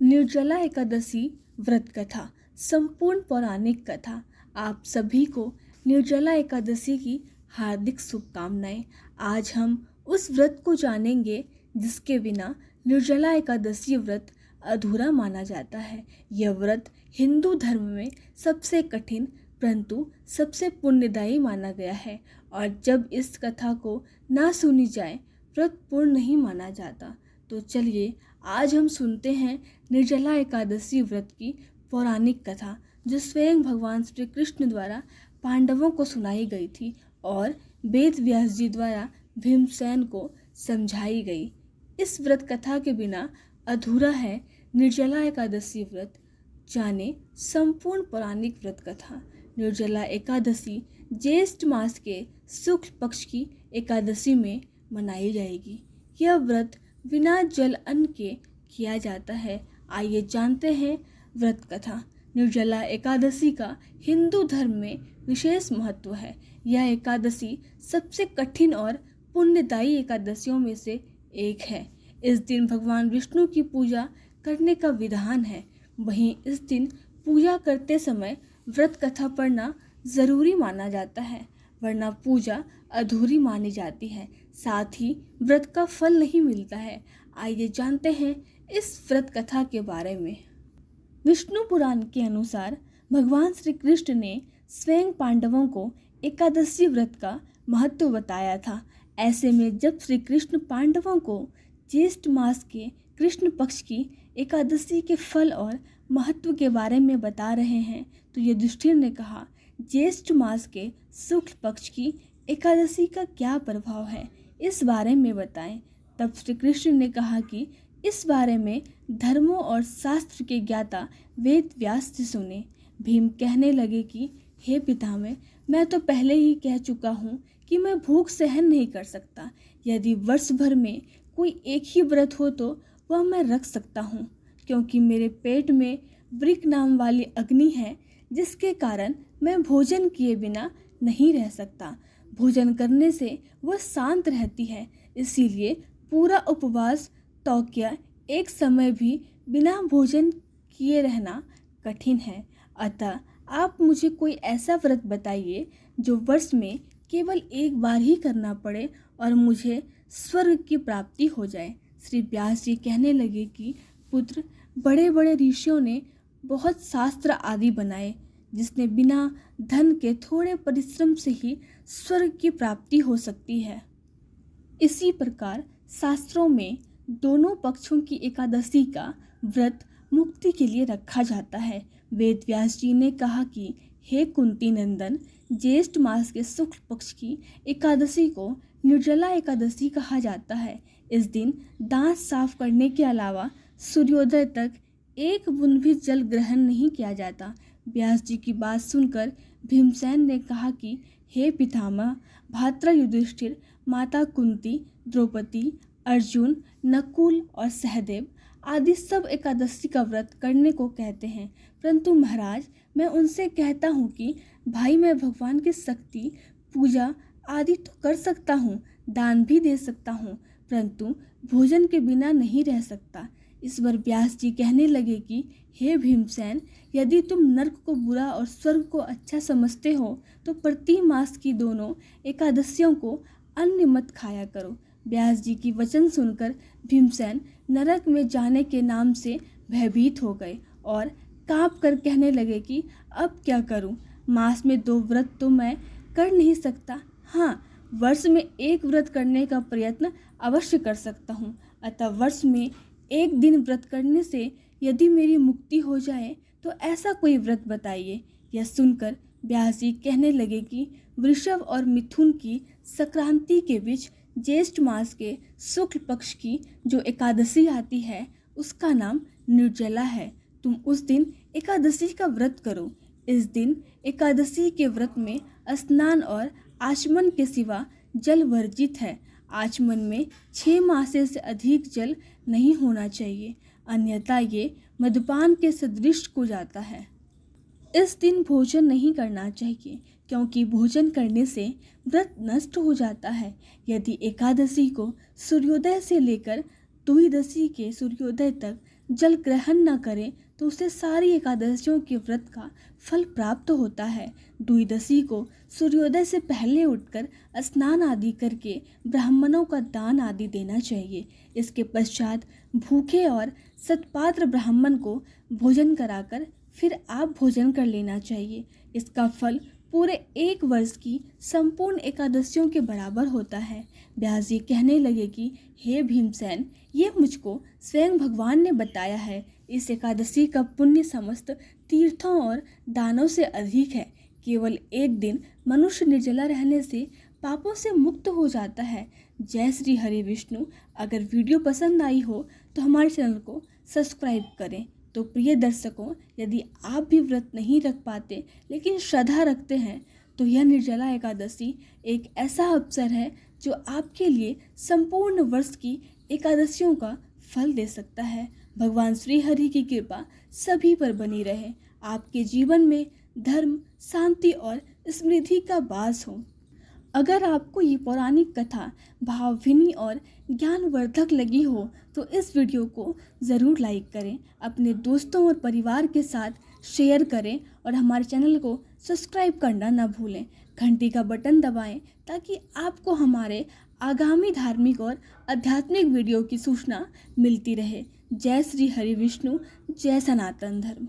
निर्जला एकादशी व्रत कथा, संपूर्ण पौराणिक कथा। आप सभी को निर्जला एकादशी की हार्दिक शुभकामनाएं। आज हम उस व्रत को जानेंगे जिसके बिना निर्जला एकादशी व्रत अधूरा माना जाता है। यह व्रत हिंदू धर्म में सबसे कठिन परंतु सबसे पुण्यदायी माना गया है और जब इस कथा को ना सुनी जाए व्रत पूर्ण नहीं माना जाता। तो चलिए आज हम सुनते हैं निर्जला एकादशी व्रत की पौराणिक कथा, जो स्वयं भगवान श्री कृष्ण द्वारा पांडवों को सुनाई गई थी और वेद व्यास जी द्वारा भीमसेन को समझाई गई। इस व्रत कथा के बिना अधूरा है निर्जला एकादशी व्रत। जाने संपूर्ण पौराणिक व्रत कथा। निर्जला एकादशी ज्येष्ठ मास के शुक्ल पक्ष की एकादशी में मनाई जाएगी। यह व्रत बिना जल अन्न के किया जाता है। आइए जानते हैं व्रत कथा। निर्जला एकादशी का हिंदू धर्म में विशेष महत्व है। यह एकादशी सबसे कठिन और पुण्यदायी एकादशियों में से एक है। इस दिन भगवान विष्णु की पूजा करने का विधान है। वहीं इस दिन पूजा करते समय व्रत कथा पढ़ना जरूरी माना जाता है, वरना पूजा अधूरी मानी जाती है, साथ ही व्रत का फल नहीं मिलता है। आइए जानते हैं इस व्रत कथा के बारे में। विष्णु पुराण के अनुसार भगवान श्री कृष्ण ने स्वयं पांडवों को एकादशी व्रत का महत्व बताया था। ऐसे में जब श्री कृष्ण पांडवों को ज्येष्ठ मास के कृष्ण पक्ष की एकादशी के फल और महत्व के बारे में बता रहे हैं, तो युधिष्ठिर ने कहा, ज्येष्ठ मास के शुक्ल पक्ष की एकादशी का क्या प्रभाव है, इस बारे में बताएं। तब श्री कृष्ण ने कहा कि इस बारे में धर्मों और शास्त्र के ज्ञाता वेद व्यास से सुने। भीम कहने लगे कि हे पितामह, मैं तो पहले ही कह चुका हूँ कि मैं भूख सहन नहीं कर सकता। यदि वर्ष भर में कोई एक ही व्रत हो तो वह मैं रख सकता हूँ, क्योंकि मेरे पेट में वृक नाम वाली अग्नि है, जिसके कारण मैं भोजन किए बिना नहीं रह सकता। भोजन करने से वह शांत रहती है, इसीलिए पूरा उपवास तौक्या एक समय भी बिना भोजन किए रहना कठिन है। अतः आप मुझे कोई ऐसा व्रत बताइए जो वर्ष में केवल एक बार ही करना पड़े और मुझे स्वर्ग की प्राप्ति हो जाए। श्री व्यास जी कहने लगे कि पुत्र, बड़े बड़े ऋषियों ने बहुत शास्त्र आदि बनाए, जिसने बिना धन के थोड़े परिश्रम से ही स्वर्ग की प्राप्ति हो सकती है। इसी प्रकार शास्त्रों में दोनों पक्षों की एकादशी का व्रत मुक्ति के लिए रखा जाता है। वेद व्यास जी ने कहा कि हे कुंती नंदन, ज्येष्ठ मास के शुक्ल पक्ष की एकादशी को निर्जला एकादशी कहा जाता है। इस दिन दांत साफ करने के अलावा सूर्योदय तक एक बूंद भी जल ग्रहण नहीं किया जाता। व्यास जी की बात सुनकर भीमसेन ने कहा कि हे पितामह, भ्राता युधिष्ठिर, माता कुंती, द्रौपदी, अर्जुन, नकुल और सहदेव आदि सब एकादशी का व्रत करने को कहते हैं, परंतु महाराज, मैं उनसे कहता हूँ कि भाई, मैं भगवान की शक्ति, पूजा आदि तो कर सकता हूँ, दान भी दे सकता हूँ, परंतु भोजन के बिना नहीं रह सकता। इस बार व्यास जी कहने लगे कि हे भीमसेन, यदि तुम नर्क को बुरा और स्वर्ग को अच्छा समझते हो तो प्रति मास की दोनों एकादशियों को अन्न मत खाया करो। व्यास जी की वचन सुनकर भीमसेन नरक में जाने के नाम से भयभीत हो गए और कांप कर कहने लगे कि अब क्या करूं? मास में 2 व्रत तो मैं कर नहीं सकता। हाँ, वर्ष में एक व्रत करने का प्रयत्न अवश्य कर सकता हूँ। अतः वर्ष में एक दिन व्रत करने से यदि मेरी मुक्ति हो जाए तो ऐसा कोई व्रत बताइए। यह सुनकर व्यास जी कहने लगे कि वृषभ और मिथुन की संक्रांति के बीच ज्येष्ठ मास के शुक्ल पक्ष की जो एकादशी आती है उसका नाम निर्जला है। तुम उस दिन एकादशी का व्रत करो। इस दिन एकादशी के व्रत में स्नान और आचमन के सिवा जल वर्जित है। आचमन में 6 मासे से अधिक जल नहीं होना चाहिए, अन्यथा ये मद्यपान के सदृश हो जाता है। इस दिन भोजन नहीं करना चाहिए, क्योंकि भोजन करने से व्रत नष्ट हो जाता है। यदि एकादशी को सूर्योदय से लेकर द्वादशी के सूर्योदय तक जल ग्रहण न करे तो उसे सारी एकादशियों के व्रत का फल प्राप्त होता है। द्वादशी को सूर्योदय से पहले उठकर स्नान आदि करके ब्राह्मणों का दान आदि देना चाहिए। इसके पश्चात भूखे और सत्पात्र ब्राह्मण को भोजन कराकर फिर आप भोजन कर लेना चाहिए। इसका फल पूरे 1 वर्ष की संपूर्ण एकादशियों के बराबर होता है। व्यास जी कहने लगे कि हे भीमसेन, ये मुझको स्वयं भगवान ने बताया है। इस एकादशी का पुण्य समस्त तीर्थों और दानों से अधिक है। केवल एक दिन मनुष्य निर्जला रहने से पापों से मुक्त हो जाता है। जय श्री हरि विष्णु। अगर वीडियो पसंद आई हो तो हमारे चैनल को सब्सक्राइब करें। तो प्रिय दर्शकों, यदि आप भी व्रत नहीं रख पाते लेकिन श्रद्धा रखते हैं तो यह निर्जला एकादशी एक ऐसा अवसर है जो आपके लिए संपूर्ण वर्ष की एकादशियों का फल दे सकता है। भगवान श्री हरि की कृपा सभी पर बनी रहे। आपके जीवन में धर्म, शांति और समृद्धि का वास हो। अगर आपको ये पौराणिक कथा भावभीनी और ज्ञानवर्धक लगी हो तो इस वीडियो को ज़रूर लाइक करें, अपने दोस्तों और परिवार के साथ शेयर करें और हमारे चैनल को सब्सक्राइब करना न भूलें। घंटी का बटन दबाएं ताकि आपको हमारे आगामी धार्मिक और आध्यात्मिक वीडियो की सूचना मिलती रहे। जय श्री हरि विष्णु। जय सनातन धर्म।